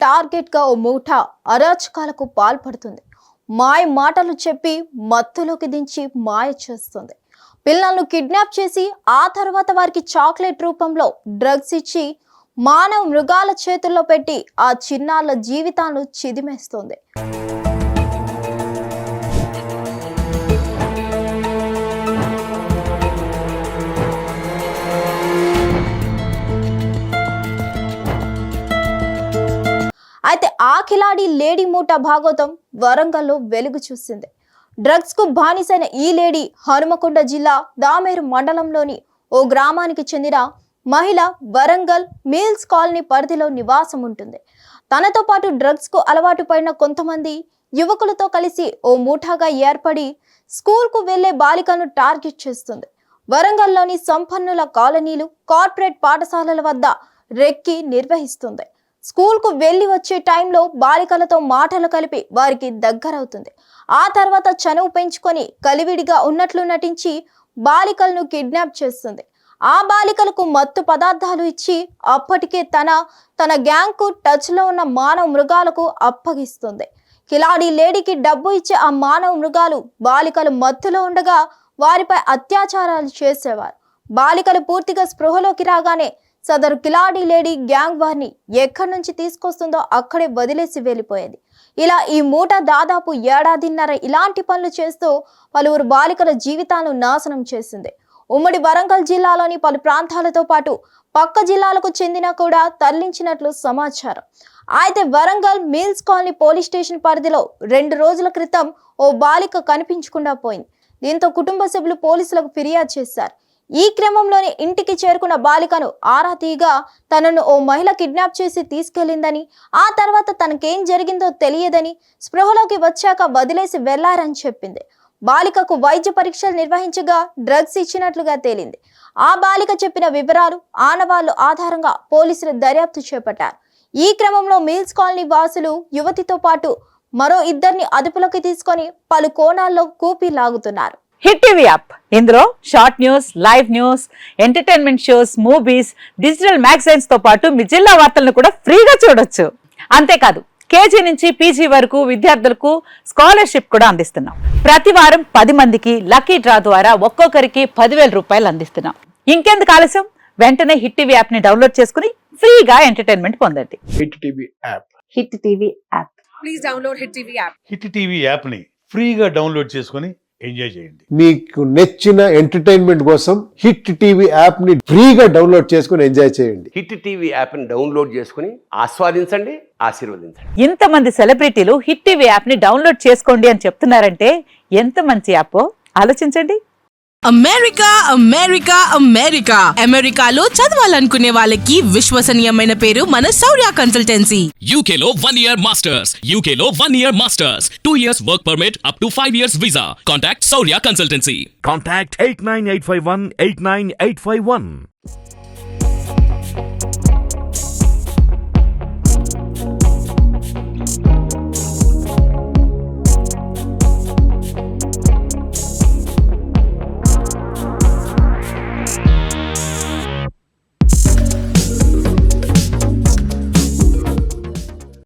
టార్గెట్గా ఓ ముఠా అరాచకాలకు పాల్పడుతుంది. మాయ మాటలు చెప్పి మత్తులోకి దించి మాయ చేస్తుంది. పిల్లలను కిడ్నాప్ చేసి ఆ తర్వాత వారికి చాక్లెట్ రూపంలో డ్రగ్స్ ఇచ్చి మానవ మృగాల చేతుల్లో పెట్టి ఆ చిన్నారుల జీవితాలను చిదిమేస్తుంది. అయితే ఆ కిలాడి లేడీ మూట భాగోతం వరంగల్లో వెలుగు చూసింది. డ్రగ్స్ కు బానిసైన ఈ లేడీ హనుమకొండ జిల్లా దామేరు మండలంలోని ఓ గ్రామానికి చెందిన మహిళ. వరంగల్ మిల్స్ కాలనీ పరిధిలో నివాసం ఉంటుంది. తనతో పాటు డ్రగ్స్ కు అలవాటు పడిన కొంతమంది యువకులతో కలిసి ఓ ముఠాగా ఏర్పడి స్కూల్ కు వెళ్లే బాలికలను టార్గెట్ చేస్తుంది. వరంగల్లోని సంపన్నుల కాలనీలు, కార్పొరేట్ పాఠశాలల వద్ద రెక్కి నిర్వహిస్తుంది. స్కూల్ కు వెళ్లి వచ్చే టైంలో బాలికలతో మాటలు కలిపి వారికి దగ్గరవుతుంది. ఆ తర్వాత చనువు పెంచుకొని కలివిడిగా ఉన్నట్లు నటించి బాలికలను కిడ్నాప్ చేస్తుంది. ఆ బాలికలకు మత్తు పదార్థాలు ఇచ్చి అప్పటికే తన గ్యాంగ్ కు టచ్ లో ఉన్న మానవ మృగాలకు అప్పగిస్తుంది. కిలాడి లేడీకి డబ్బు ఇచ్చే ఆ మానవ మృగాలు బాలికలు మత్తులో ఉండగా వారిపై అత్యాచారాలు చేసేవారు. బాలికలు పూర్తిగా స్పృహలోకి రాగానే సదరు కిలాడి లేడీ గ్యాంగ్ వారిని ఎక్కడి నుంచి తీసుకొస్తుందో అక్కడే వదిలేసి వెళ్ళిపోయేది. ఇలా ఈ మూట దాదాపు ఏడాదిన్నర ఇలాంటి పనులు చేస్తూ పలువురు బాలికల జీవితాలను నాశనం చేసింది. ఉమ్మడి వరంగల్ జిల్లాలోని పలు ప్రాంతాలతో పాటు పక్క జిల్లాలకు చెందిన కూడా తరలించినట్లు సమాచారం. అయితే Warangal mills colony police station పరిధిలో 2 రోజుల క్రితం ఓ బాలిక కనిపించకుండా పోయింది. దీంతో కుటుంబ సభ్యులు పోలీసులకు ఫిర్యాదు చేశారు. ఈ క్రమంలోనే ఇంటికి చేరుకున్న బాలికను ఆరా తీయగా తనను ఓ మహిళ కిడ్నాప్ చేసి తీసుకెళ్లిందని, ఆ తర్వాత తనకేం జరిగిందో తెలియదని, స్పృహలోకి వచ్చాక వదిలేసి వెళ్లారని చెప్పింది. బాలికకు వైద్య పరీక్షలు నిర్వహించగా డ్రగ్స్ ఇచ్చినట్లుగా తేలింది. ఆ బాలిక చెప్పిన వివరాలు, ఆనవాళ్లు ఆధారంగా పోలీసులు దర్యాప్తు చేపట్టారు. ఈ క్రమంలో మిల్స్ కాలనీ వాసులు యువతితో పాటు మరో 2 అదుపులోకి తీసుకొని పలు కోణాల్లో కూపి లాగుతున్నారు. హిట్ టీవీ యాప్, ఇందులో short news, live news, entertainment shows, movies, digital magazines తో పాటు మీ జిల్లా వార్తలను కూడా ఫ్రీగా చూడొచ్చు. అంతేకాదు కేజీ నుంచి పీజీ వరకు విద్యార్థులకు స్కాలర్షిప్ కూడా అందిస్తున్నాం. ప్రతి వారం 10 మందికి లక్కీ డ్రా ద్వారా ఒక్కొక్కరికి 10,000 రూపాయలు అందిస్తున్నాం. ఇంకెందుకు ఆలస్యం, వెంటనే హిట్ టీవీ యాప్ ని డౌన్లోడ్ చేసుకుని ఫ్రీగా ఎంటర్టైన్మెంట్ పొందండి. Hit TV app. Hit TV app. Please download hit TV app. Hit TV app ని ఫ్రీగా డౌన్లోడ్ చేసుకుని ఎంజాయ్ చేయండి. మీకు నచ్చిన ఎంటర్టైన్మెంట్ కోసం హిట్ టీవీ యాప్ ని ఫ్రీగా డౌన్లోడ్ చేసుకుని ఎంజాయ్ చేయండి. హిట్ టీవీ యాప్ ని డౌన్లోడ్ చేసుకుని ఆస్వాదించండి, ఆశీర్వదించండి. ఇంతమంది సెలబ్రిటీలు హిట్ టీవీ యాప్ ని డౌన్లోడ్ చేసుకోండి అని చెప్తున్నారంటే ఎంత మంచి యాప్ ఆలోచించండి. అమెరికా అమెరికా అమెరికా అమెరికాలో చదవాలనుకునే వాళ్ళకి విశ్వసనీయమైన పేరు మన శౌర్య కన్సల్టెన్సీ. UK లో 1 year masters. UK లో 1 year masters. 2 years work permit up to 5 years visa. Contact Shaurya Consultancy. Contact 89851 89851.